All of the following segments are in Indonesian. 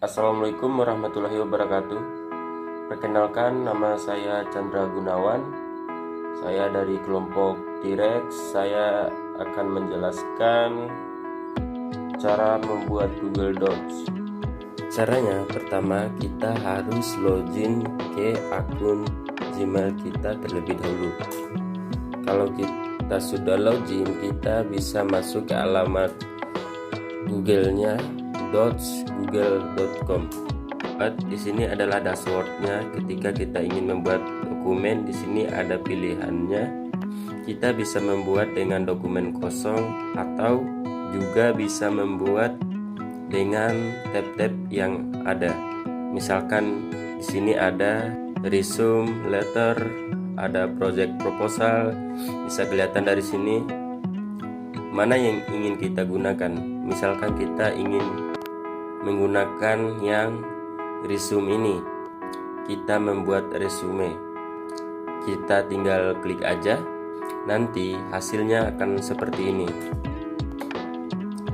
Assalamualaikum warahmatullahi wabarakatuh. Perkenalkan, nama saya Chandra Gunawan. Saya dari kelompok T-Rex. Saya akan menjelaskan cara membuat Google Docs. Caranya, pertama kita harus login ke akun Gmail kita terlebih dahulu. Kalau kita sudah login, kita bisa masuk ke alamat Google-nya google.com. Di sini adalah dashboardnya. Ketika kita ingin membuat dokumen, di sini ada pilihannya. Kita bisa membuat dengan dokumen kosong atau juga bisa membuat dengan tab-tab yang ada. Misalkan di sini ada resume, letter, ada project proposal. Bisa kelihatan dari sini mana yang ingin kita gunakan. Misalkan kita ingin menggunakan yang resume ini, kita membuat resume, kita tinggal klik aja, nanti hasilnya akan seperti ini.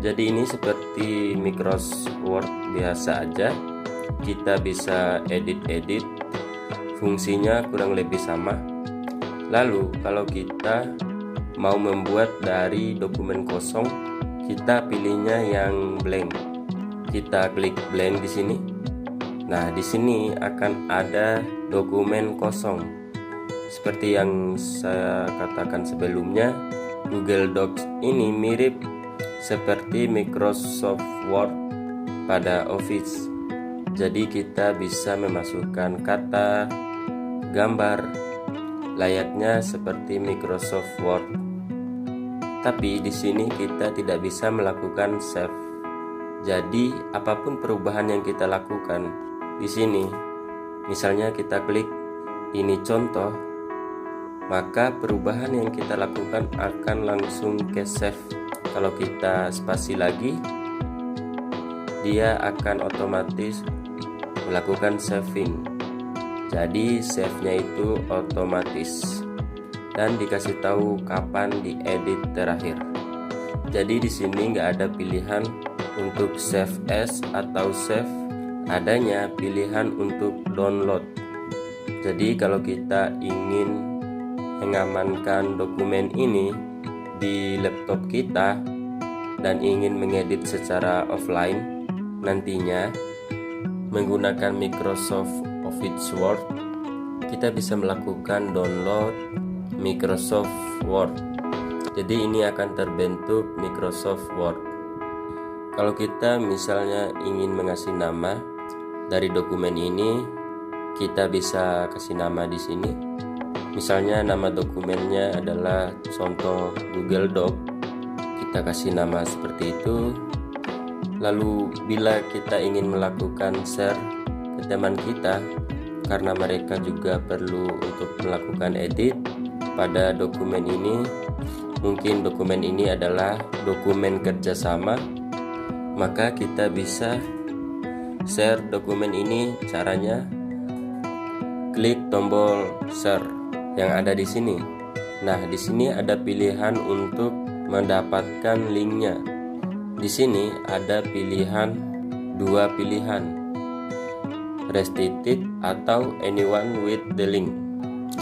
Jadi ini seperti Microsoft Word biasa aja. Kita bisa edit, fungsinya kurang lebih sama. Lalu kalau kita mau membuat dari dokumen kosong, kita pilihnya yang blank. Kita klik blank di sini. Nah, di sini akan ada dokumen kosong. Seperti yang saya katakan sebelumnya, Google Docs ini mirip seperti Microsoft Word pada Office. Jadi kita bisa memasukkan kata, gambar, layaknya seperti Microsoft Word. Tapi di sini kita tidak bisa melakukan save. Jadi apapun perubahan yang kita lakukan di sini, misalnya kita klik ini contoh, maka perubahan yang kita lakukan akan langsung ke save. Kalau kita spasi lagi, dia akan otomatis melakukan saving. Jadi save-nya itu otomatis dan dikasih tahu kapan diedit terakhir. Jadi di sini nggak ada pilihan untuk save as atau save, adanya pilihan untuk download. Jadi kalau kita ingin mengamankan dokumen ini di laptop kita dan ingin mengedit secara offline nantinya menggunakan Microsoft Office Word, kita bisa melakukan download Microsoft Word. Jadi ini akan terbentuk Microsoft Word. Kalau kita misalnya ingin mengasih nama dari dokumen ini, kita bisa kasih nama di sini. Misalnya nama dokumennya adalah contoh Google Doc. Kita kasih nama seperti itu. Lalu bila kita ingin melakukan share ke teman kita, karena mereka juga perlu untuk melakukan edit pada dokumen ini, mungkin dokumen ini adalah dokumen kerjasama, maka kita bisa share dokumen ini. Caranya klik tombol share yang ada di sini. Nah, di sini ada pilihan untuk mendapatkan linknya. Di sini ada pilihan, dua pilihan, restricted atau anyone with the link.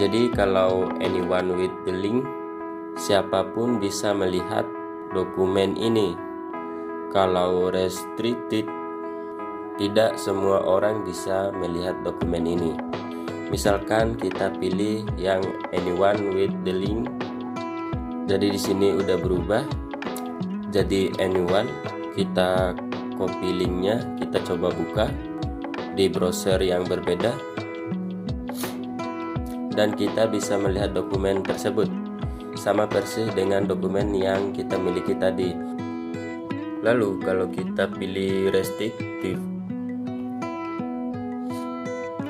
Jadi kalau anyone with the link, siapapun bisa melihat dokumen ini. Kalau restricted, tidak semua orang bisa melihat dokumen ini. Misalkan kita pilih yang anyone with the link. Jadi di sini udah berubah jadi anyone. Kita copy linknya, kita coba buka di browser yang berbeda, dan kita bisa melihat dokumen tersebut sama persis dengan dokumen yang kita miliki tadi. Lalu kalau kita pilih restrictive,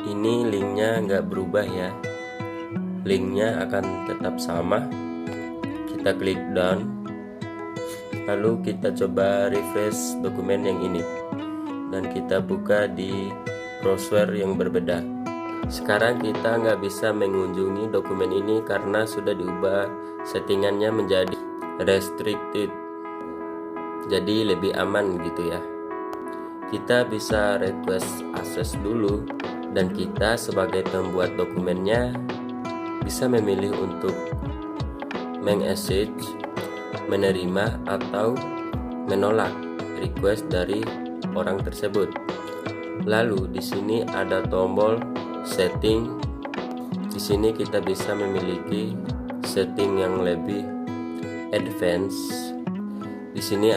ini linknya nggak berubah ya, linknya akan tetap sama. Kita klik down, lalu kita coba refresh dokumen yang ini dan kita buka di browser yang berbeda. Sekarang kita nggak bisa mengunjungi dokumen ini karena sudah diubah settingannya menjadi restricted. Jadi lebih aman gitu ya. kita bisa request akses dulu, dan kita sebagai pembuat dokumennya bisa memilih untuk meng-accept, menerima atau menolak request dari orang tersebut. Lalu di sini ada tombol setting. Di sini kita bisa memiliki setting yang lebih advance. Di sini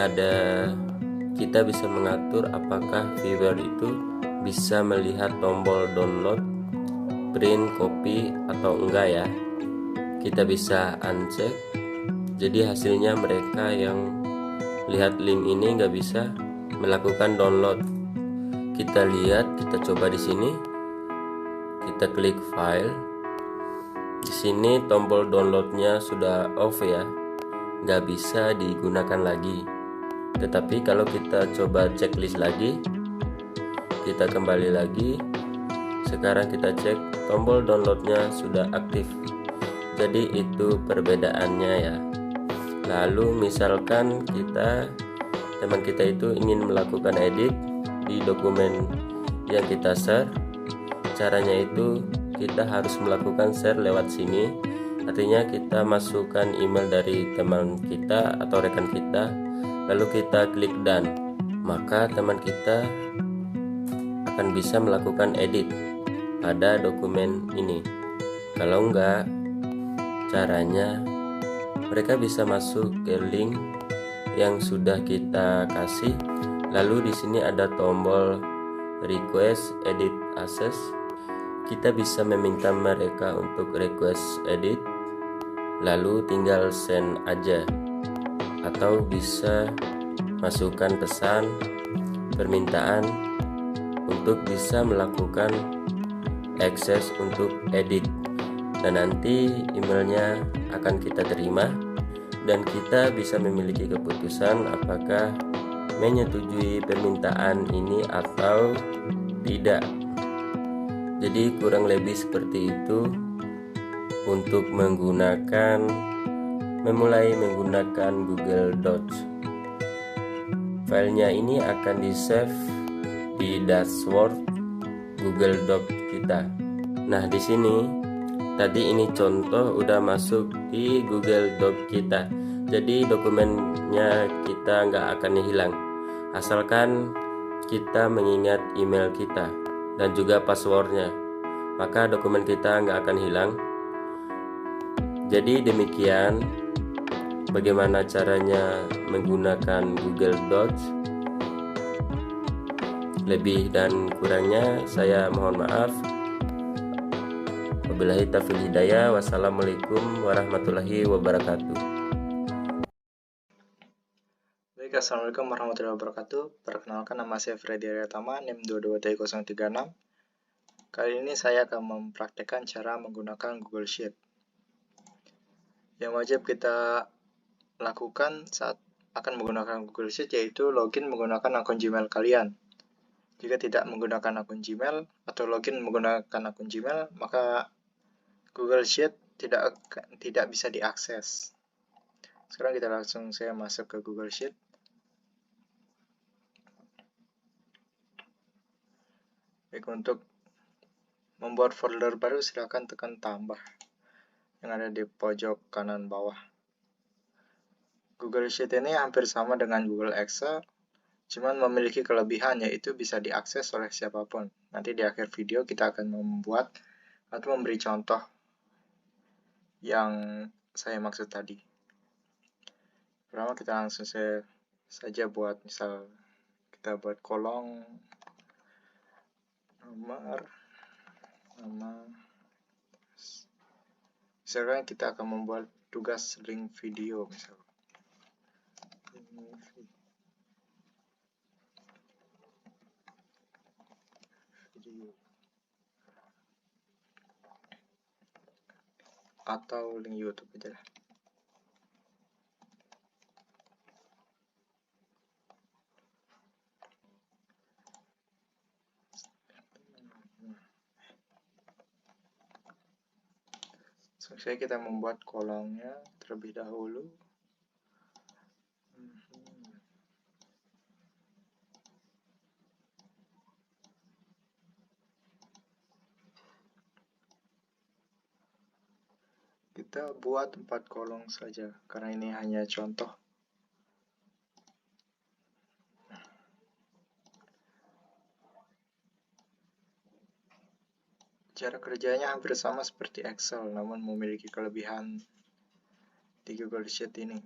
kita bisa mengatur apakah viewer itu bisa melihat tombol download, print, copy atau enggak ya. Kita bisa uncheck. Jadi hasilnya mereka yang lihat link ini nggak bisa melakukan download. Kita lihat, kita coba di sini. Kita klik file. Di sini tombol downloadnya sudah off ya, nggak bisa digunakan lagi. Tetapi kalau kita coba checklist lagi, kita kembali lagi. Sekarang kita cek tombol downloadnya sudah aktif. Jadi itu perbedaannya ya. Lalu misalkan teman kita itu ingin melakukan edit di dokumen yang kita share, caranya itu kita harus melakukan share lewat sini. Artinya kita masukkan email dari teman kita atau rekan kita, lalu kita klik done, maka teman kita akan bisa melakukan edit pada dokumen ini. Kalau enggak, caranya mereka bisa masuk ke link yang sudah kita kasih. Lalu di sini ada tombol request edit access. Kita bisa meminta mereka untuk request edit, lalu tinggal send aja, atau bisa masukkan pesan permintaan untuk bisa melakukan akses untuk edit, dan nanti emailnya akan kita terima dan kita bisa memiliki keputusan apakah menyetujui permintaan ini atau tidak. Jadi kurang lebih seperti itu untuk memulai menggunakan Google Docs. Filenya ini akan di save di dashboard Google Doc kita. Nah, di sini tadi ini contoh udah masuk di Google Doc kita. Jadi dokumennya kita nggak akan hilang asalkan kita mengingat email kita dan juga passwordnya, maka dokumen kita nggak akan hilang. Jadi demikian bagaimana caranya menggunakan Google Docs. Lebih dan kurangnya saya mohon maaf. Wabillahi taufiq hidayah. Wassalamualaikum warahmatullahi wabarakatuh. Baik, assalamualaikum warahmatullahi wabarakatuh. Perkenalkan, nama saya Freddy Aryatama, NIM 22T036. Kali ini saya akan mempraktekkan cara menggunakan Google Sheet. Yang wajib kita lakukan saat akan menggunakan Google Sheet yaitu login menggunakan akun Gmail kalian. Jika tidak menggunakan akun Gmail atau login menggunakan akun Gmail, maka Google Sheet tidak bisa diakses. Sekarang kita langsung saya masuk ke Google Sheet. Baik, untuk membuat folder baru silakan tekan tambah yang ada di pojok kanan bawah. Google Sheet ini hampir sama dengan Google Excel, cuman memiliki kelebihan yaitu bisa diakses oleh siapapun. Nanti di akhir video kita akan membuat atau memberi contoh yang saya maksud tadi. Pertama kita langsung saja buat, misal kita buat kolom nama. Misalkan kita akan membuat tugas link video, misal video atau link YouTube aja lah. Selesai kita membuat kolomnya terlebih dahulu. Kita buat 4 kolom saja karena ini hanya contoh. Cara kerjanya hampir sama seperti Excel, namun memiliki kelebihan di Google Sheet ini.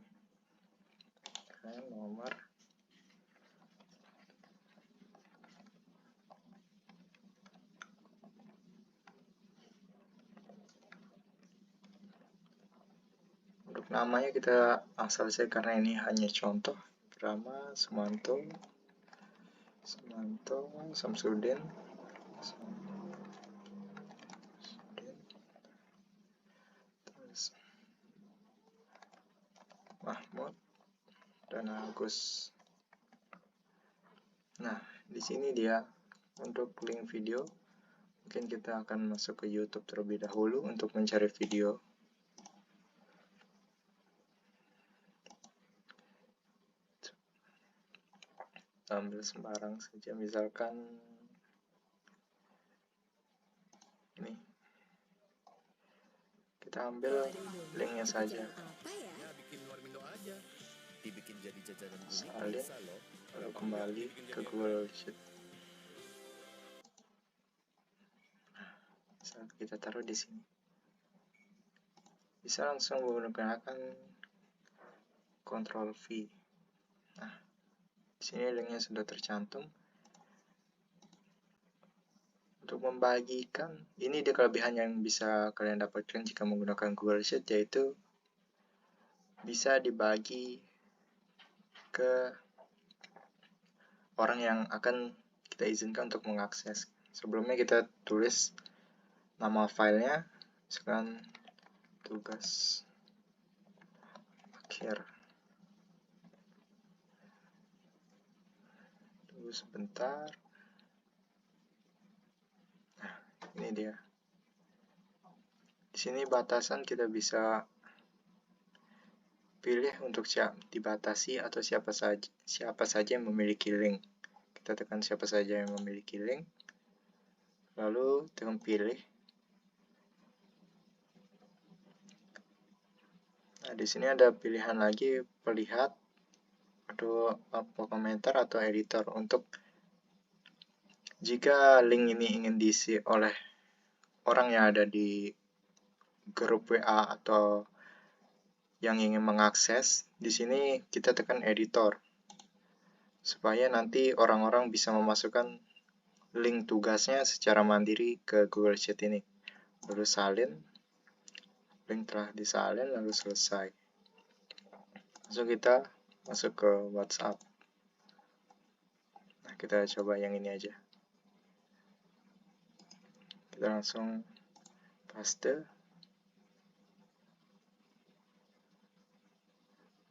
Nomor untuk namanya kita asal saja karena ini hanya contoh. Drama Sumanto Samsudin Mahmud dan Agus. Nah, di sini dia untuk link video. Mungkin kita akan masuk ke YouTube terlebih dahulu untuk mencari video. Ambil sembarang saja, misalkan ini. Kita ambil linknya saja. Salin, lalu kembali ke Google Sheet. Saat kita taruh di sini, bisa langsung menggunakan Ctrl V. Nah, di sini linknya sudah tercantum. Untuk membagikan, ini dia kelebihan yang bisa kalian dapatkan jika menggunakan Google Sheet, yaitu bisa dibagi ke orang yang akan kita izinkan untuk mengakses. Sebelumnya kita tulis nama filenya, sekarang tugas akhir. Tunggu sebentar. Nah, ini dia. Di sini batasan kita bisa pilih untuk dibatasi atau siapa saja yang memiliki link. Kita tekan siapa saja yang memiliki link, lalu tekan pilih. Nah, di sini ada pilihan lagi, pelihat atau komentar atau editor. Untuk jika link ini ingin diisi oleh orang yang ada di grup WA atau yang ingin mengakses, di sini kita tekan editor supaya nanti orang-orang bisa memasukkan link tugasnya secara mandiri ke Google Sheet ini. Lalu salin, link telah disalin, lalu selesai. Langsung kita masuk ke WhatsApp. Nah, kita coba yang ini aja. Kita langsung paste,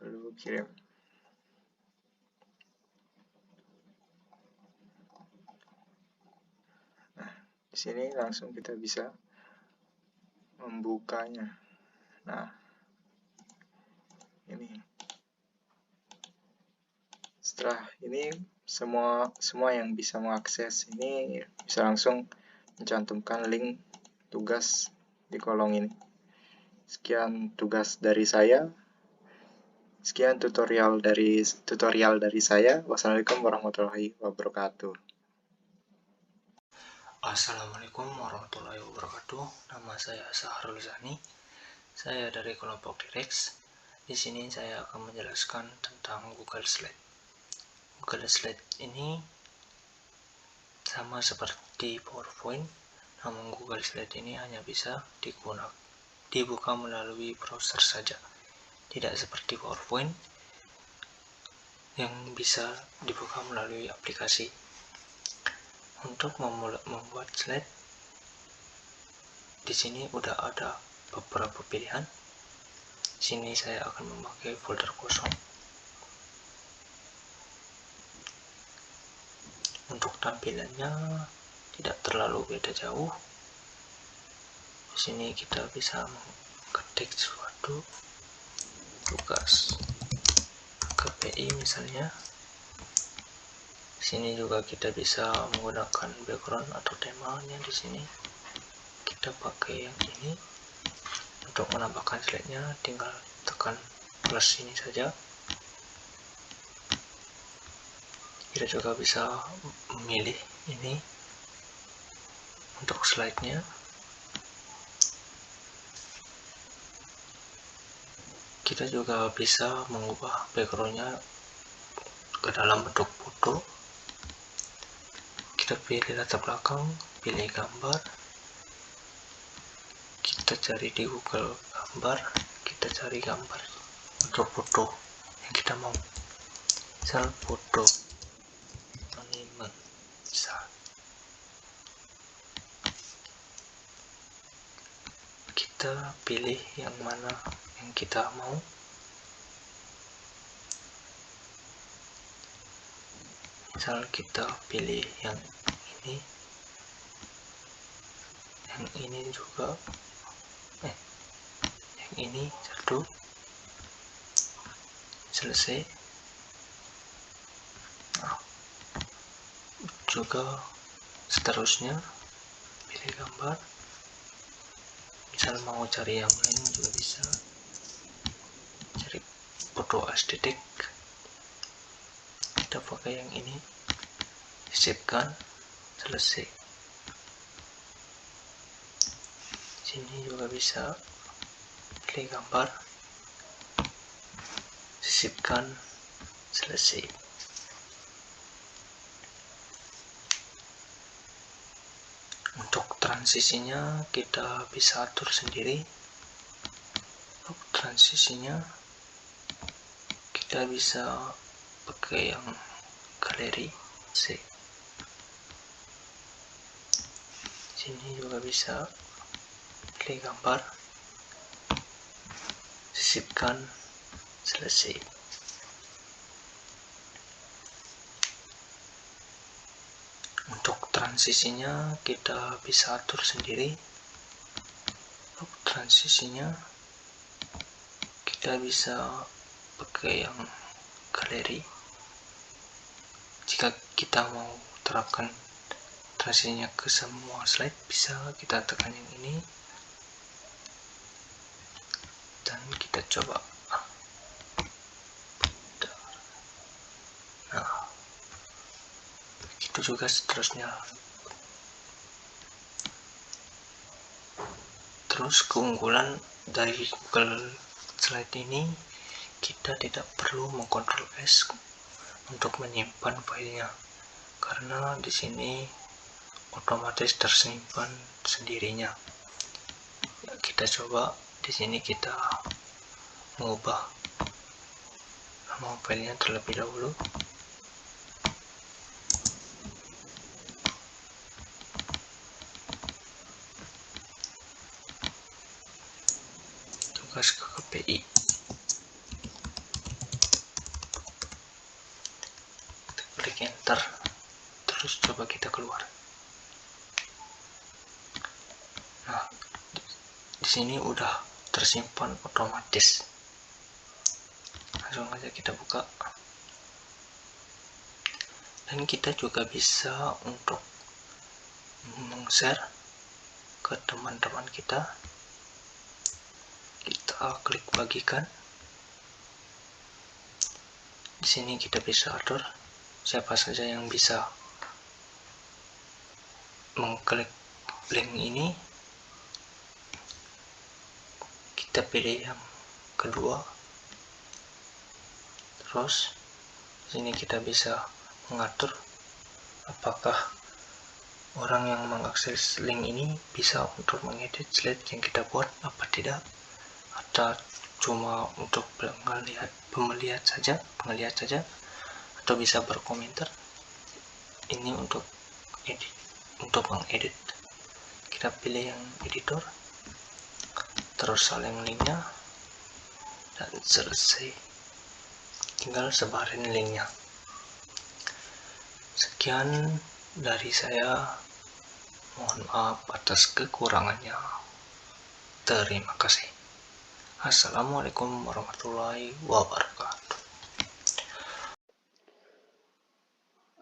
lalu kirim. Nah, di sini langsung kita bisa membukanya. Nah, ini. Setelah ini semua yang bisa mengakses ini bisa langsung mencantumkan link tugas di kolom ini. Sekian tugas dari saya. Sekian tutorial dari saya. Wassalamualaikum warahmatullahi wabarakatuh. Assalamualaikum warahmatullahi wabarakatuh. Nama saya Sahrul Zani. Saya dari kelompok Direx. Di sini saya akan menjelaskan tentang Google Slide. Google Slide ini sama seperti PowerPoint, namun Google Slide ini hanya bisa dibuka melalui browser saja. Tidak seperti PowerPoint yang bisa dibuka melalui aplikasi. Untuk membuat slide, di sini udah ada beberapa pilihan. Di sini saya akan memakai folder kosong. Untuk tampilannya tidak terlalu beda jauh. Di sini kita bisa mengetik suatu tugas KPI misalnya. Di sini juga kita bisa menggunakan background atau temanya. Di sini kita pakai yang ini. Untuk menambahkan slide-nya tinggal tekan plus ini saja. Kita juga bisa memilih ini untuk slide-nya. Kita juga bisa mengubah background-nya ke dalam bentuk foto. Kita pilih latar belakang, pilih gambar, kita cari di Google gambar, kita cari gambar untuk foto yang kita mau, misal foto anime, misal kita pilih yang mana yang kita mau. Misal kita pilih yang ini juga, yang ini satu, selesai. Nah, juga seterusnya pilih gambar. Misal mau cari yang lain juga bisa, cari foto estetik, kita pakai yang ini, sisipkan, selesai. Sini juga bisa pilih gambar, sisipkan, selesai. Untuk transisinya kita bisa atur sendiri. Untuk transisinya kita bisa pakai yang galeri. Sini juga bisa pilih gambar, sisipkan, selesai. Untuk transisinya kita bisa atur sendiri. Untuk transisinya kita bisa pakai yang galeri. Jika kita mau terapkan transisinya ke semua slide, bisa kita tekan yang ini dan kita coba. Nah, begitu juga seterusnya. Terus keunggulan dari Google Slide ini, kita tidak perlu mengkontrol S untuk menyimpan filenya, karena di sini otomatis tersimpan sendirinya. Kita coba di sini, kita mengubah nama filenya terlebih dahulu. Tugas ke KPI. Klik enter. Terus coba kita keluar. Nah, di sini udah tersimpan otomatis. Langsung aja kita buka. Dan kita juga bisa untuk meng-share ke teman-teman kita. Kita klik bagikan. Di sini kita bisa atur siapa saja yang bisa mengklik link ini. Kita pilih yang kedua. Terus sini kita bisa mengatur apakah orang yang mengakses link ini bisa untuk mengedit slide yang kita buat apa tidak, atau cuma untuk pengelihat saja, atau bisa berkomentar. Ini untuk edit, untuk mengedit. Kita pilih yang editor, terus salin linknya, dan selesai. Tinggal sebarin linknya. Sekian dari saya. Mohon maaf atas kekurangannya. Terima kasih. Assalamualaikum warahmatullahi wabarakatuh.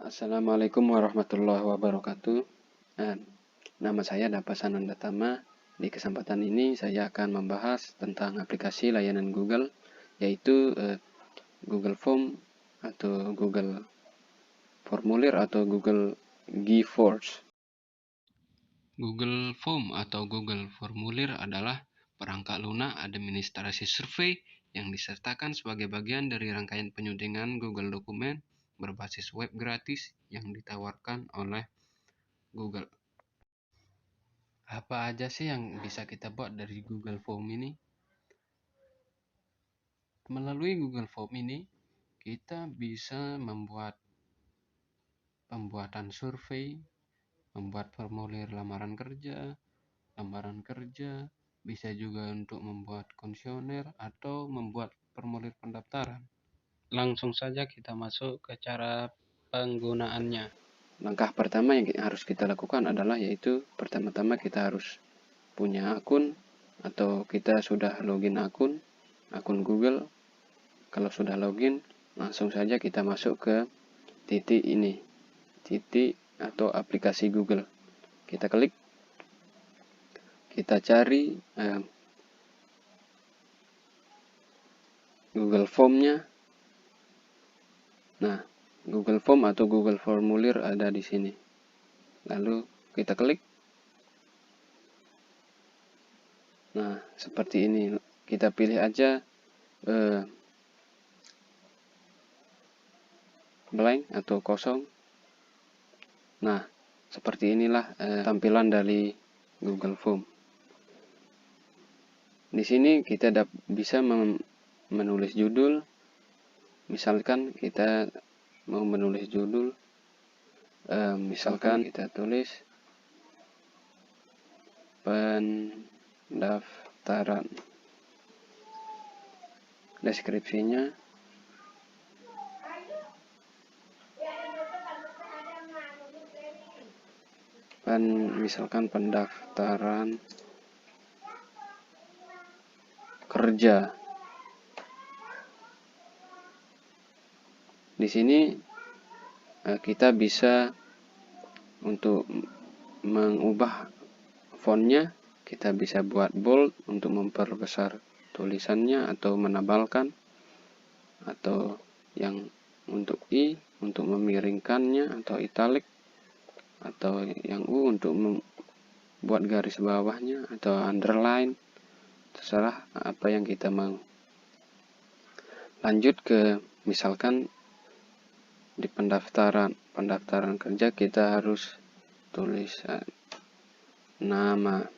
Assalamualaikum warahmatullahi wabarakatuh. Nama saya Dapasananda Tama Di kesempatan ini saya akan membahas tentang aplikasi layanan Google, yaitu Google Form atau Google Formulir atau Google GeForce. Google Form atau Google Formulir adalah perangkat lunak administrasi survei yang disertakan sebagai bagian dari rangkaian penyuntingan Google Dokumen berbasis web gratis yang ditawarkan oleh Google. Apa aja sih yang bisa kita buat dari Google Form ini? Melalui Google Form ini, kita bisa membuat pembuatan survei, membuat formulir lamaran kerja, bisa juga untuk membuat kuesioner atau membuat formulir pendaftaran. Langsung saja kita masuk ke cara penggunaannya. Langkah pertama yang harus kita lakukan adalah yaitu pertama-tama kita harus punya akun atau kita sudah login akun Google. Kalau sudah login, langsung saja kita masuk ke titik ini, titik atau aplikasi Google. Kita klik, kita cari Google Form-nya. Nah, Google Form atau Google Formulir ada di sini. Lalu kita klik. Nah, seperti ini. Kita pilih aja blank atau kosong. Nah, seperti inilah tampilan dari Google Form. Di sini kita bisa menulis judul. Misalkan kita mau menulis judul, misalkan kita tulis pendaftaran. Deskripsinya misalkan pendaftaran kerja. Di sini kita bisa untuk mengubah fontnya, kita bisa buat bold untuk memperbesar tulisannya atau menebalkan, atau yang untuk I untuk memiringkannya atau italic, atau yang U untuk membuat garis bawahnya atau underline, terserah apa yang kita mau. Lanjut ke misalkan di pendaftaran kerja kita harus tulis nama,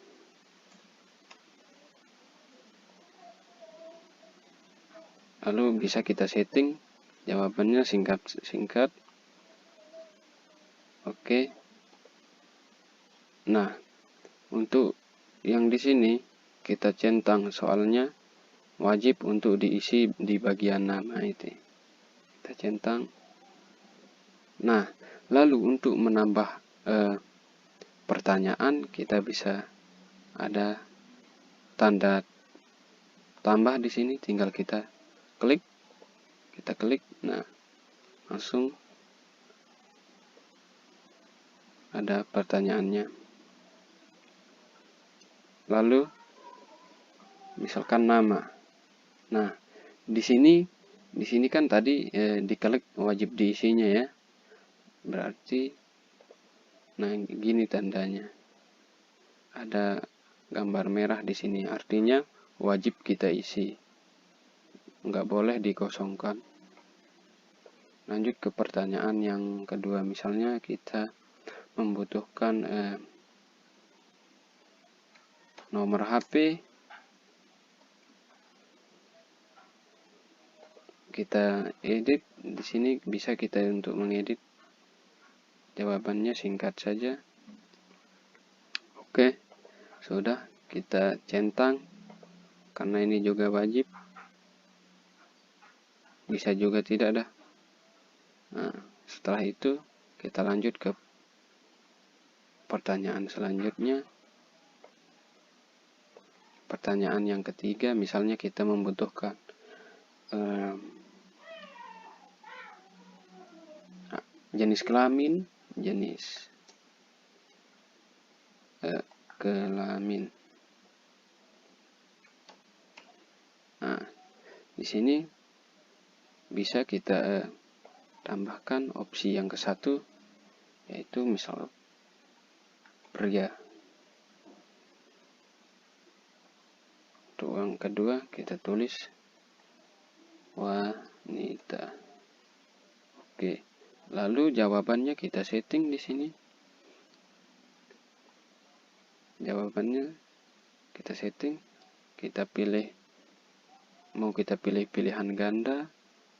lalu bisa kita setting jawabannya singkat. Oke. Nah, untuk yang di sini kita centang, soalnya wajib untuk diisi di bagian nama itu. Kita centang. Nah, lalu untuk menambah pertanyaan, kita bisa ada tanda tambah di sini, tinggal kita klik. Nah, langsung ada pertanyaannya. Lalu misalkan nama. Nah, di sini kan tadi diklik wajib diisinya ya. Berarti nah gini tandanya. Ada gambar merah di sini, artinya wajib kita isi. Nggak boleh dikosongkan. Lanjut ke pertanyaan yang kedua, misalnya kita membutuhkan nomor HP. Kita edit di sini, bisa kita untuk mengedit jawabannya singkat saja. Oke, sudah kita centang karena ini juga wajib. Bisa juga tidak dah. Nah, setelah itu kita lanjut ke pertanyaan selanjutnya. Pertanyaan yang ketiga, misalnya kita membutuhkan jenis kelamin, kelamin. Di sini bisa kita tambahkan opsi yang ke-1, yaitu misal pria. Untuk yang kedua kita tulis wanita. Oke. Lalu jawabannya kita setting di sini. Jawabannya kita setting, kita pilih, mau kita pilih pilihan ganda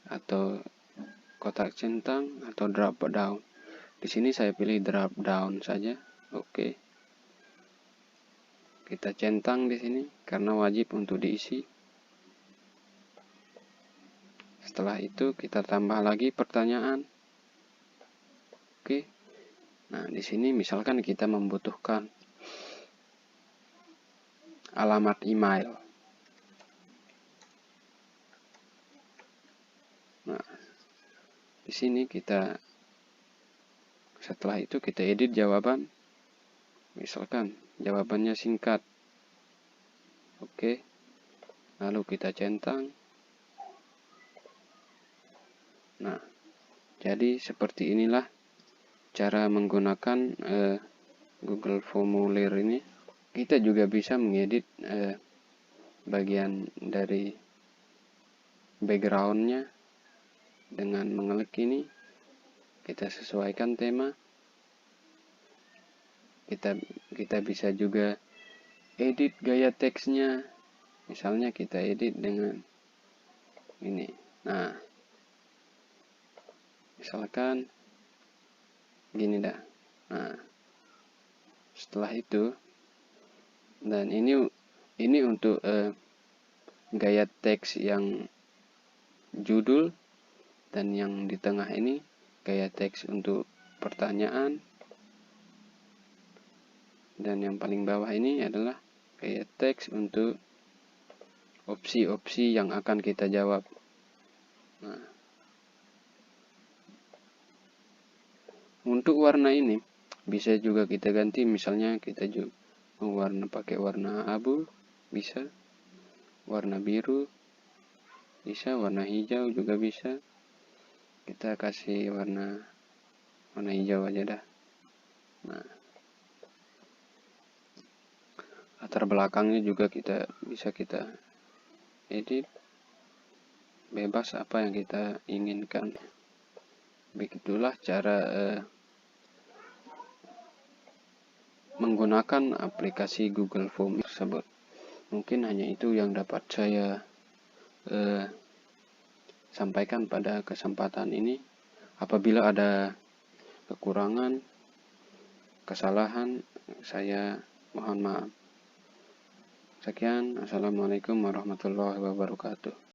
atau kotak centang atau drop down. Di sini saya pilih drop down saja. Oke. Kita centang di sini karena wajib untuk diisi. Setelah itu kita tambah lagi pertanyaan. Oke. Nah, di sini misalkan kita membutuhkan alamat email. Nah, di sini kita setelah itu kita edit jawaban. Misalkan jawabannya singkat. Oke. Lalu kita centang. Nah, jadi seperti inilah cara menggunakan Google Formulir ini. Kita juga bisa mengedit bagian dari backgroundnya dengan mengklik ini. Kita sesuaikan tema. Kita bisa juga edit gaya teksnya. Misalnya kita edit dengan ini. Nah, misalkan gini dah. Nah, setelah itu, dan ini untuk gaya teks yang judul, dan yang di tengah ini gaya teks untuk pertanyaan, dan yang paling bawah ini adalah gaya teks untuk opsi-opsi yang akan kita jawab. Nah, untuk warna ini bisa juga kita ganti, misalnya kita juga pakai warna abu, bisa warna biru, bisa warna hijau juga bisa. Kita kasih warna hijau aja dah. Nah, latar belakangnya juga bisa kita edit bebas apa yang kita inginkan. Begitulah cara menggunakan aplikasi Google Form tersebut. Mungkin hanya itu yang dapat saya sampaikan pada kesempatan ini. Apabila ada kekurangan, kesalahan, saya mohon maaf. Sekian, assalamualaikum warahmatullahi wabarakatuh.